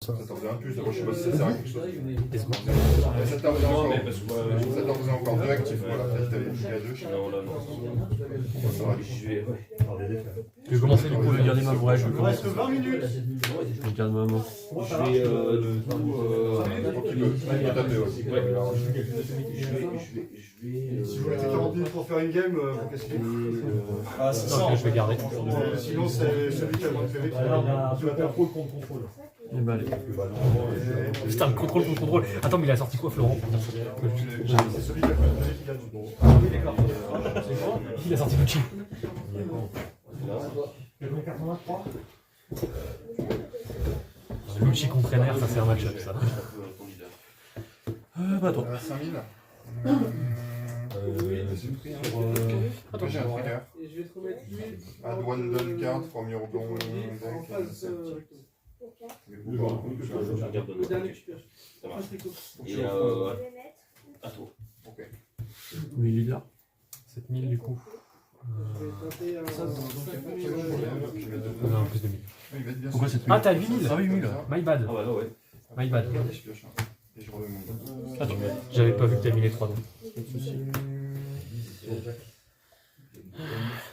Ça t'en faisait un plus, d'abord je sais pas si ça sert à quelque chose. Ça t'en faisait encore deux actifs, voilà, t'avais pris à deux, je sais pas. Non, là, non. Ça va, Je vais commencer du coup, je vais garder ma voix. Il nous reste 20 minutes. Je garde ma main. Je vais du coup. tu peux taper aussi. Ouais. Si vous mettez 40 minutes pour faire une game, vous cassez les couilles. Ah, c'est ça. Je vais garder. Sinon, c'est celui qui a le moins de PV qui va perdre. Eh ben, allez. Putain, le contrôle. Attends, mais il a sorti quoi, Florent? C'est celui qui a le moins de PV qui gagne. Il a sorti Gucci. Lucci contre Renner, ça c'est un match-up ça. Bah toi. 5000. J'ai un trigger. Add one done card from your blond deck. Je regarde le dernier. Ça marche. Et à toi. Ok. 1000 leaders. 7000 du coup. Non, plus de 1000. Pourquoi c'est Ah, t'as 8000. Ah oui, 1000. My bad. Ah bah là, ouais. My bad. Et je redemande. Ah, j'avais pas vu que t'as mis les 3 donc.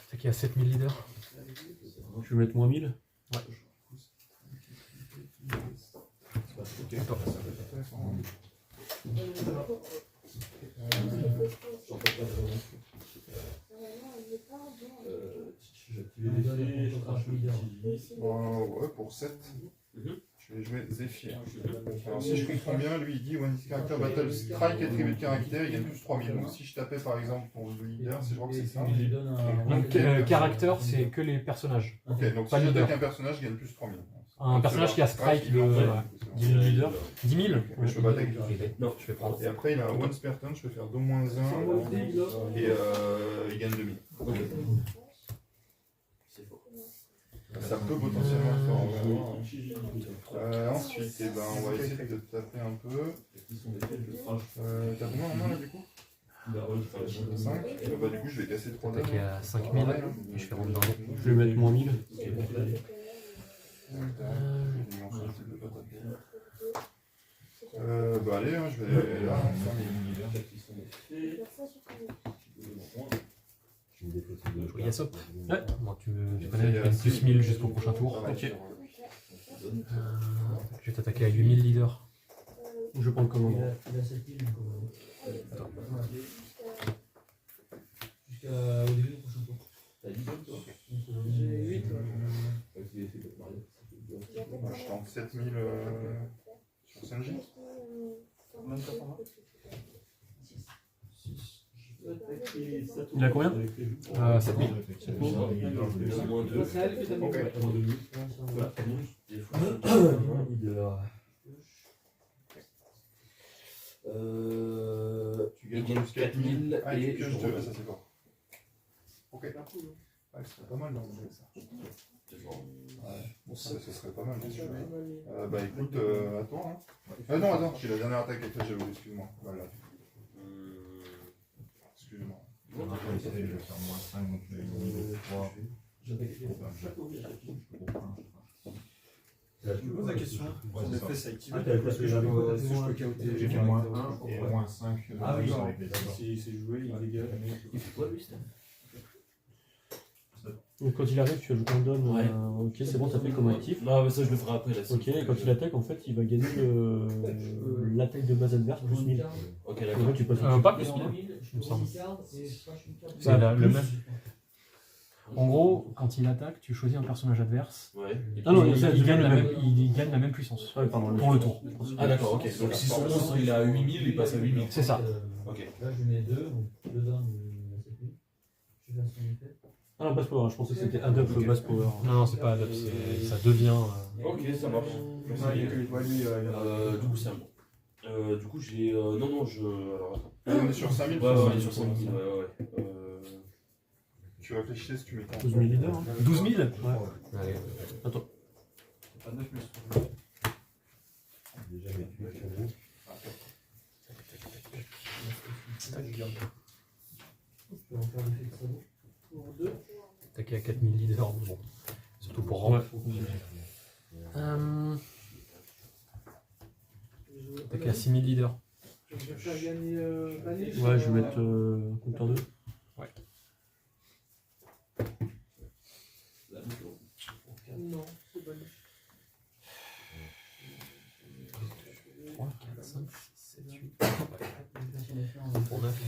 C'est qu'il y a 7000 leaders. Je vais mettre moins 1000. Ouais. Attends. Ouais, pour 7. Je vais jouer Zephyr. Alors si je comprends bien, lui il dit when this character battle strike attribute caractère, il gagne plus 3000. Donc si je tapais par exemple pour le leader, je crois que c'est ça. Donc, caractère, c'est que les personnages. Ok, donc si j'attaque un personnage, je gagne plus 3000. Un personnage qui a strike de 10 000 leaders. 10 000 Je peux pas attaquer. Non, je vais prendre. Et après il a un once per turn, je peux faire 2-1 et il gagne 2000. Ok. C'est faux. Ça peut potentiellement être fort. Ensuite, eh ben, on va essayer de taper un peu. T'as combien en main là du coup 5. Bah du coup je vais casser 3 dames. Attaquer à 5000 et je fais rentrer dans l'eau. Je vais mettre moins 1000. Bah allez, hein, je vais là. Yasop. Ouais, bon, tu connais, je gagne plus 1000 jusqu'au prochain tour. Ok. Je vais t'attaquer à 8000 leaders. Je vais prendre commande. Attends. Jusqu'au début du prochain tour. J'ai 8. Je tente 7000 sur Senji. Il a combien 7000. Moins 2. C'est elle que t'as mis. Tu gagnes jusqu'à 4000 4000 et et tu je pioches 2, remets. ça c'est fort. Ok. Ouais, ce serait pas mal dans le jeu ça. Ouais, bon, ça serait pas mal bien sûr. Bah écoute, à toi. Hein. Non, attends, j'ai la dernière attaque avec toi, j'avoue, excuse-moi. Voilà. Excuse-moi. Je vais faire moins 5, donc je vais mettre 3. Tu me poses la question. Ouais, c'est ça. Fait, ça active. Ah, Est-ce que je peux chaoter? J'ai fait moins 1 et moins 5. Ah oui, avec les d'accord. c'est joué, il dégage. Il fait quoi lui, c'était? Donc quand il arrive, tu ajoutes un don. Ouais. Ok, c'est bon, t'as fait comme actif. Non, mais ça je le ferai après là. Ok, et quand il attaque, en fait, il va gagner l'attaque de base adverse plus 1000. Ok, En d'accord. fait, tu passes Pas plus 1000. Il me semble. C'est le même. En gros, quand il attaque, tu choisis un personnage adverse. Ouais. Ah non, il il gagne gagne il gagne la même puissance. Ouais, pardon, Pour le tour. Ah d'accord, ok. Donc si son monstre il est à 8000, il passe à 8000. C'est ça. Ok. Là, je mets 2, donc 2 dames, il a 7000. Je fais son effet. Ah non, base power, je pensais que c'était add up base power. Non, c'est pas adapté, ça devient. Ok, ça marche. Du coup c'est un bon. Du coup j'ai... non, je... Alors attends. On est sur 5000. Ouais, on est sur 5000, ouais. Tu réfléchis si tu mets 12 000 leaders. Hein. 12 000 Ouais. Allez. Attends. Pas 9 plus. Je peux en faire l'effet de sabot. Pour 2. Attaquer à 4000 leaders, bon. Surtout pour rendre. Attaquer à 6000 leaders. Je vais faire gagner Vanish. Ouais, je vais mettre compteur 2. Non, c'est Vanish. 3, 4, 5, 6, 7, 8. Pour 9.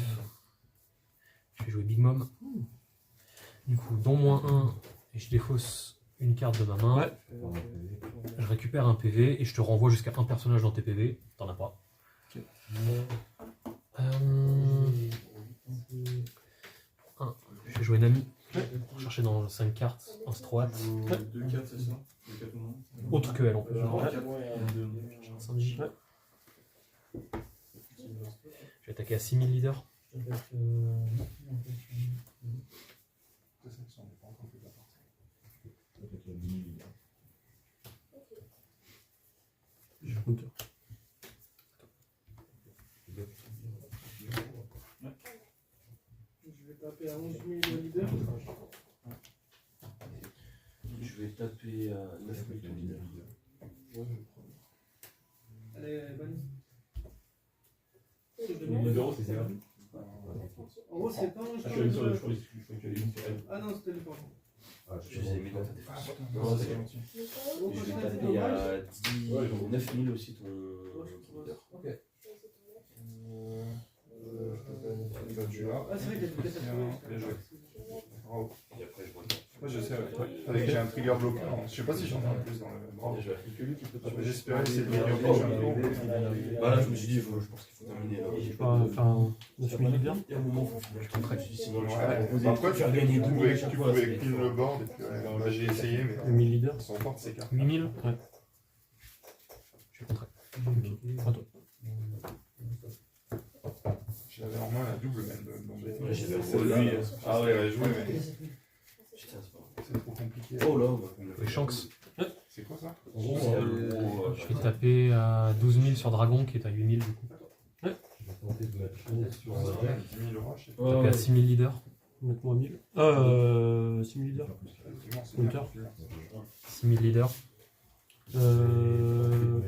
Je vais jouer Big Mom. Du coup, don -1, et je défausse une carte de ma main. Ouais. Je récupère un PV et je te renvoie jusqu'à un personnage dans tes PV. T'en as pas. Ok. Je vais jouer Nami. Pour chercher dans 5 cartes un Stroat. 2 4, c'est ça? 2 4 non? Autre que elle en plus. Ouais. Sanji. Je vais attaquer à 6000 leaders. Je compteur. Je vais taper à 11 000 leaders. Je vais taper à 9 000 leaders. Allez, Vanish. c'est ça. En gros, c'est pas un Je suis allé sur le choix, je crois que tu allais sur elle. Ah non, c'était le pas. Je les ai mis dans ta défense. Non, Non, c'est c'est gentil. bon. Et je vais taper à 9 000 aussi ton leader. Ok. Tu l'as. Ah, c'est vrai qu'il y a des Bien joué. Bravo. Et après, je vois Moi je sais, avec j'ai un trigger bloquant. Je sais pas si j'en ai un plus dans le. Bravo. J'espérais essayer de trigger bloquer un peu. Voilà, je me suis dit, je pense qu'il faut terminer là. Enfin, 9000 leaders. Il y a un moment, il faut finir. Je t'entraîne, je dis sinon, tu vas Ouais. reposer. Après, Tu vas gagner 2 000 à chaque tu fois. pouvais clean le board et puis là j'ai essayé, mais 1000 leaders. elles sont fortes ces cartes. 8000. Ouais. Je suis contré. J'avais en main la double même dans des Ouais, j'ai celle-là. lui, Ah ouais, ouais, joué, mais Putain, c'est pas vrai. c'est trop compliqué. Oh là, on va faire Les Shanks. C'est quoi ça? C'est à l'euro. Je vais taper à 12 000 sur Dragon qui est à 8000 du coup. Sur 10 000 euros, je sais pas. Taper à 6000 leaders. Mettre-moi 1000. 6000 leaders. Effectivement, c'est Counter. bien. 6000 leaders. Le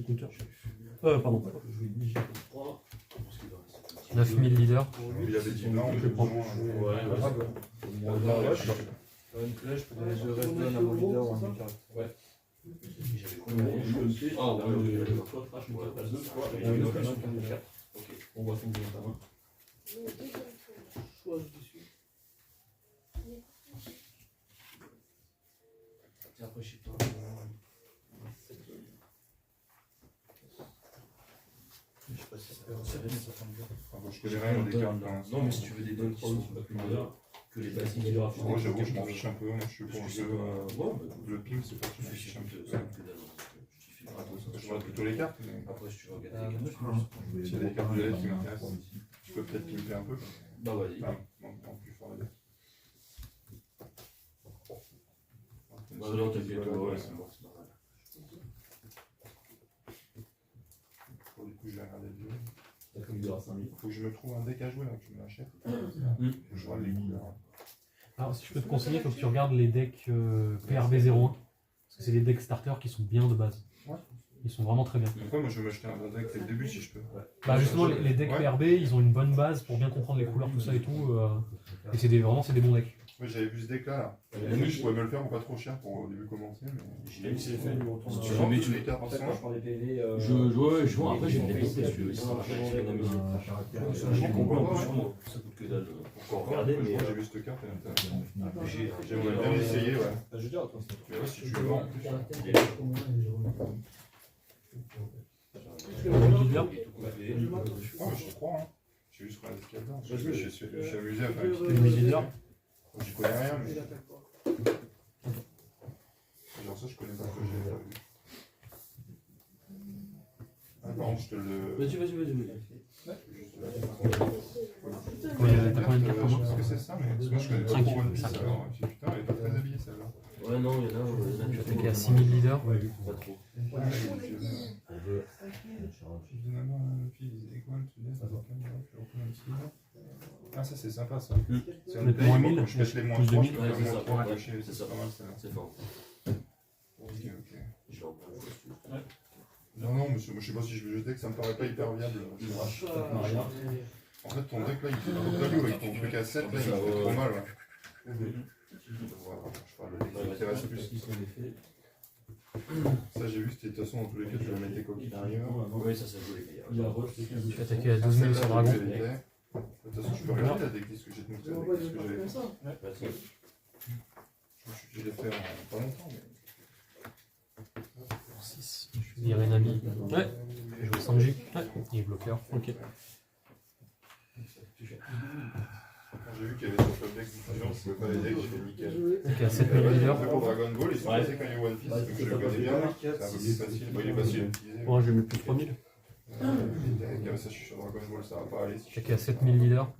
compteur. Pardon. 9000 leaders. Il avait dit non, je prends. Ouais, Là, je peux donner 2 redstone à mon leader ou à mon carte. Ah ouais, ok. On voit son bien ta main. Choix dessus. Après, je sais pas. Je sais pas si ça Je connais rien des cartes. Non, mais si tu veux des dons qui sont plus meilleurs que les basiques, il y aura Moi j'avoue, je m'en fiche un peu. Moi je suis pour je sais pas. le ping, c'est pas que je m'en Je fiche suis un un peu. peu je fais gratos. Je regarde plutôt les cartes, mais Après, si tu veux regarder les cartes, s'il y a des cartes de lettres qui m'intéressent, je peux peut-être pimper un peu. bah vas-y. En plus fort les lettres. Bah non, t'inquiète, ouais, c'est bon, c'est normal. Du coup, je vais regarder le jeu. T'as comme il aura 5000. Faut que je me trouve un deck à jouer là, que je me l'achète. Je vois les couleurs. Alors si je peux te conseiller, il faut que tu regardes les decks PRB01. Parce que c'est des decks starters qui sont bien de base. Ouais. Ils sont vraiment très bien. Après, moi je vais m'acheter un bon deck dès le début si je peux. Bah justement, les decks Ouais. PRB, ils ont une bonne base pour bien comprendre les couleurs, tout ça et tout. Et c'est vraiment c'est des bons decks. Ouais, j'avais vu ce deck là. Je pouvais me le faire pour pas trop cher pour au début commencer. Mais Même si j'ai fait du retour. si tu veux, vends mais toutes les cartes En fait, moi je prends des PV. Je vois, après j'ai des PC, parce que ça marche avec la musique. je J'ai comprends compris en pas. plus, moi, ça coûte que dalle. Pourquoi Encore, regarder, mais. j'ai vu cette carte, elle est intéressante. J'aimerais J'aimerais bien essayer, ouais. Je veux dire, toi, Tu vois, si tu le vends en plus. Ah, mais je te crois, hein. J'ai vu sur la escalade. Je suis amusé à faire une petite leader. J'y connais rien, mais. Genre ça, je connais pas, que j'ai pas vu. Ah, par contre, je te le. Vas-y. T'as combien de cartes pour moi? Parce que c'est ça, mais parce que moi, je connais pas Cinq. trop One Piece, alors. Je dis, putain, elle est pas très habillée celle-là. Ouais, non, il y en a, Je vais tu attaquer à 6000 leaders. pas trop. Ah, ça c'est sympa ça. C'est un Mettre play, moins moi, 1000, quand je pète les moins plus 3, je 2000. peux Ouais, faire c'est moins ça. 3 Ouais, attaché, c'est c'est ça. pas mal ça. C'est fort. Ok. Je l'ai en prends. je sais pas si je vais jeter, que ça me paraît pas hyper viable. Maria. En fait, ton deck là, il fait trop de value avec ton truc à 7, là, il fait trop mal. Ouais. Voilà, je parle de deck qui reste plus. Ça, j'ai vu, c'était de toute façon, dans tous les cas, tu vas mettre tes coquilles derrière. Oui, ça joue les gars. Je suis attaqué à 12 000 sur Dragon. De toute façon, je peux regarder la decklist que j'ai te montré, la decklist que j'avais fait. Je l'ai fait en pas longtemps, mais. 6. Je suis Irenami. Ouais. Je joue Sanji. Ouais. Il est bloqueur. Ok. Quand j'ai vu qu'il y avait sur le deck différent, je pouvais pas les decks, j'ai fait nickel. Ok, à 7000 leaders. Pour Dragon Ball, ils sont passés quand il y a One Piece, donc je le connais bien. C'est un peu plus facile. Bon, il est facile à utiliser. Moi j'ai mis plus 3000. Ça, je suis sur Dragon Ball, ça va pas aller. Si Attaqué à 7000 leaders.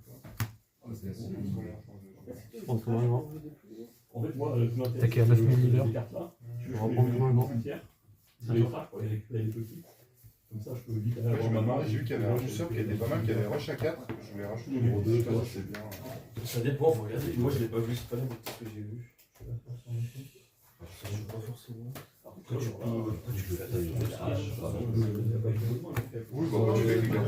Je pense que vraiment. En fait, moi, Attaqué à 9000 leaders. je vais reprendre vraiment. Je les frappe, quoi, avec les petits. Comme ça, je peux vite aller Ouais, je avoir me ma demandais, main. j'ai vu qu'il y avait un joueur qui était pas mal, qui avait rush à 4. Je vais racheter numéro 2, toi, c'est bien. Ça dépend, faut regarder. Moi, je l'ai pas vu, c'est pas là, peut-être que j'ai vu. Ça joue pas forcément. Après, tu peux faire ta vie. Oui, bah, moi, tu fais avec les 4.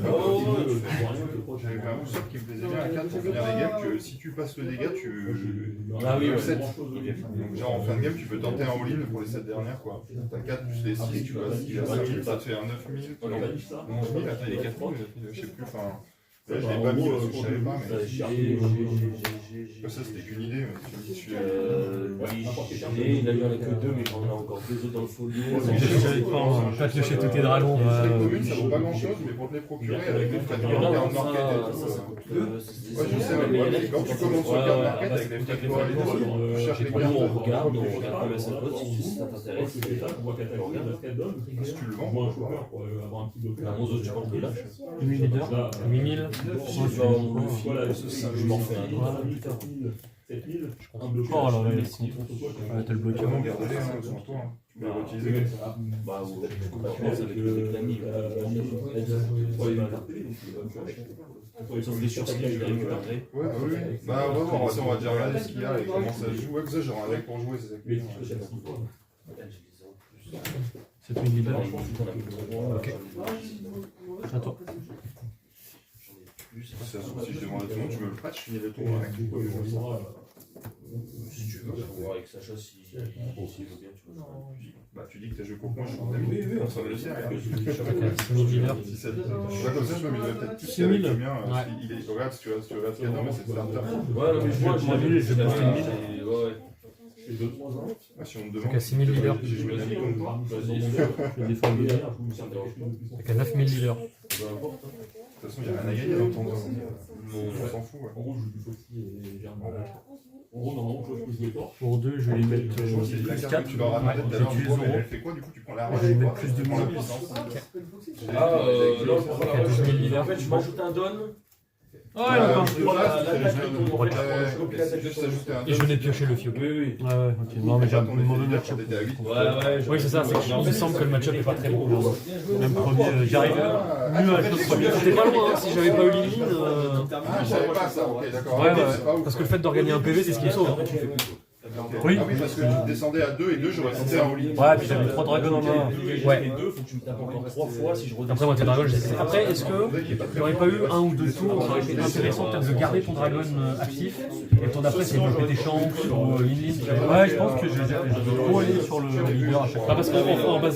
J'avais fait un booster qui me plaisait bien à 4 pour finir les games, que si tu passes le dégât, tu. Ah oui, 7. Donc, genre en fin de game, tu peux tenter un all-in pour les 7 dernières, quoi. T'as 4 plus les 6, tu passes, il a 5 000, ça te fait un 9 000. Non, 11 000, attends, il est 4 000, je sais plus, enfin. Là, je l'ai pas mis parce que je savais pas, mais. Ça, c'était qu'une idée, mais tu me dis, je suis. Il a eu que 2, mais on a encore 2 autres dans le folio. Pas piocher tous tes dragons. Les communes, ça vaut pas grand chose, mais pour te les procurer avec les frais de carte market et tout. Ouais, je sais, mais quand tu commences sur le carte market avec les frais de carte, tu cherches les Nous, cartes. on regarde combien ça coûte, si ça t'intéresse. Si tu le vends, Moi, un chauffeur pour avoir un petit bloqueur. La Monzo, tu prends le lâche. 8000 leaders. 8000. Si je vais en le fil, je m'en fais un autre. 7000, Oh là là, il est con. Ouais, t'as le bloqueur. Comment garder-les, hein, sur toi. Tu peux les réutiliser. Bah, ou je pense avec l'ami. Sauf les surskills, je les récupérerai. Ouais, bah oui. Bah, on va voir, on va déjà regarder ce qu'il y a et comment ça joue. Ouais, que ça, j'aurai un deck pour jouer, c'est ça. 7000 leaders. Ok. À toi. Si ça se trouve, si je demande à tout le monde, tu me le patch, je finirai le tour avec. Si tu veux, faut voir avec Sacha s'il veut bien, tu vois. Bah, tu dis que t'as joué contre moi, je suis ton ami. Oui, oui, on s'en est dit. 6000 leaders. Comme ça, je m'amuserais peut-être plus avec le mien. Regarde, si tu regardes ce qu'il y a dedans, mais c'est starter. Ouais, non, mais moi, je vais acheter une mille. Ouais. J'ai 2-3 ans. Si on me demande. À 6000 leaders. J'ai joué un ami comme toi. Je défends le gars. À 9000 leaders. De toute façon, il n'y a rien à gagner dans ton dos. On s'en fout. En gros, je joue du Foxy et Germain. En gros, normalement, je pose les torches. Pour 2, je vais les mettre Je pense que c'est la plus carte 4. que tu leur as demandé tout à J'ai l'heure. tué Mais Zoro. elle fait quoi du coup? Tu prends la Je vais mettre plus de prends la 1000. puissance. Ah, là, À 12 000 leaders. en fait, je m'ajoute un don. Ouais, d'accord. Juste ajouter un Et je venais de piocher le fio. Oui, oui. Ouais, ouais, ok. Non, mais j'ai un mauvais match-up. T'étais à 8. Ouais. Oui, c'est ça, c'est que il me semble que le match-up est pas très bon. Même premier, j'arrive mieux à jouer le premier. C'était pas loin, hein, si j'avais pas eu Lily. Ah, je savais pas ça, ok, d'accord. Ouais, C'est pas ouf. parce que le fait de regagner un PV, c'est ce qui est sauve. Oui. Ah oui, parce que tu descendais à 2 et 2, j'aurais tenté un all-in. Ouais, puis j'avais 3 dragons en main. Ouais. Les deux, faut que tu me tapes encore 3 fois si je redescends. Après, moi, tes dragons, je les ai. Après, est-ce que il n'y aurait pas eu un ou deux tours, ça aurait été intéressant peut-être de garder ton dragon actif et le tour d'après, c'est bloquer tes champs ou Lily. Ouais, je pense que je vais trop aller sur le leader à chaque fois. Parce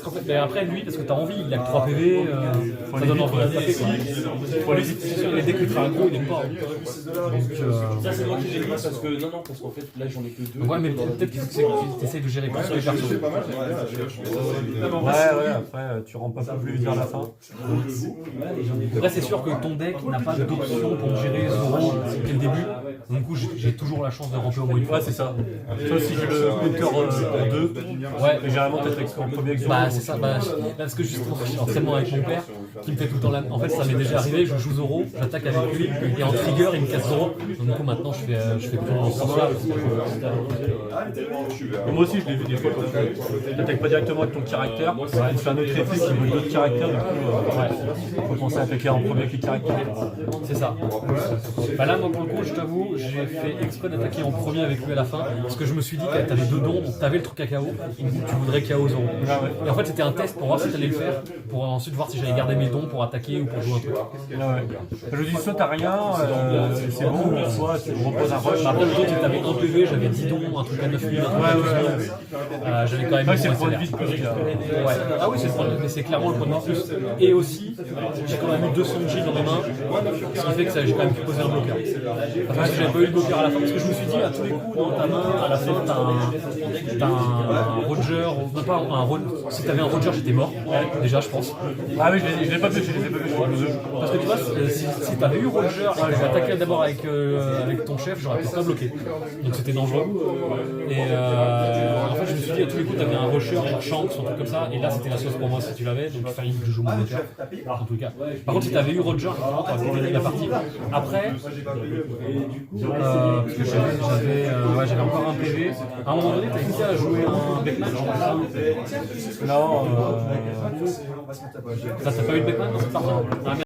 qu'en fait, mais après, lui, parce que t'as envie, il a que 3 PV, ça donne envie de taper. Faut aller vite, les decks ultra gros, il est pas. Ça, c'est moi qui gère pas parce que. Non, parce qu'en fait, là, j'en ai que 2. Ouais, mais peut-être qu'il faut que tu essayes de gérer plus sur les persos. C'est pas mal, j'aime bien. Ouais, après, tu rentres pas plus vite vers la fin. Après, c'est sûr que ton deck n'a pas d'option pour gérer Zoro dès le début. Donc, du coup, j'ai toujours la chance de ramper au moins une fois. Ouais, c'est ça. Sauf si j'ai le counter en 2. Ouais, Mais généralement, t'es en premier avec Zoro. bah, c'est ça. Bah, parce que justement, je suis entraînement avec mon père qui me fait tout le temps la. En fait, ça m'est déjà arrivé, je joue Zoro, j'attaque avec lui, et en trigger, il me casse Zoro. Donc, du coup, maintenant, je fais plus dans ce sens-là. Moi aussi, je l'ai vu des fois quand tu n'attaques pas directement avec ton caractère. Tu fais un autre effet qui veut d'autres caractères. Du coup, faut penser à attaquer en premier avec les caractères. C'est ça. Bah là, moi, pour le coup, je t'avoue, j'ai fait exprès d'attaquer en premier avec lui à la fin, parce que je me suis dit que t'avais 2 dons, donc t'avais le truc à KO, et tu voudrais KO Zoro. Et en fait c'était un test pour voir si t'allais le faire, pour ensuite voir si j'allais garder mes dons pour attaquer ou pour jouer un truc. Je dis soit t'as rien, c'est bon, soit tu reposes un rush. Après le truc c'est que t'avais 1 PV, j'avais 10 dons, un truc à 9 000, un truc à 12 000. J'avais quand même C'est le point de accéléré. vie de plus là. Ouais. Ah oui, c'est le point de vue, mais c'est clairement le point de vue plus. Et aussi, j'ai quand même eu 200 G dans mes mains, ce qui fait que j'ai quand même pu poser un bloqueur. Parce que j'avais pas eu le bloqueur à la fin, parce que je me suis dit à tous les coups, dans ta main, à la fin, t'as un Roger, ou pas un Roger. Si t'avais un Roger, j'étais mort, déjà, je pense. Ah oui, je l'ai pas pêché, je l'ai pas pêché. Parce que tu vois, si t'avais eu Roger et que t'avais attaqué d'abord avec ton chef, j'aurais pu pas bloquer. Donc c'était dangereux. Et en fait, je me suis dit à tous les coups, t'avais un Roger, genre Shanks, un truc comme ça, et là c'était la sauce pour moi si tu l'avais, donc il fallait que je joue mon bloqueur. En tout cas. Par contre, si t'avais eu Roger, t'aurais pu gagner la partie. Après, parce que j'avais encore un PV. À un moment donné, t'as hésité à jouer un Beckman, je crois. Non, t'as pas eu de Beckman dans cette partie?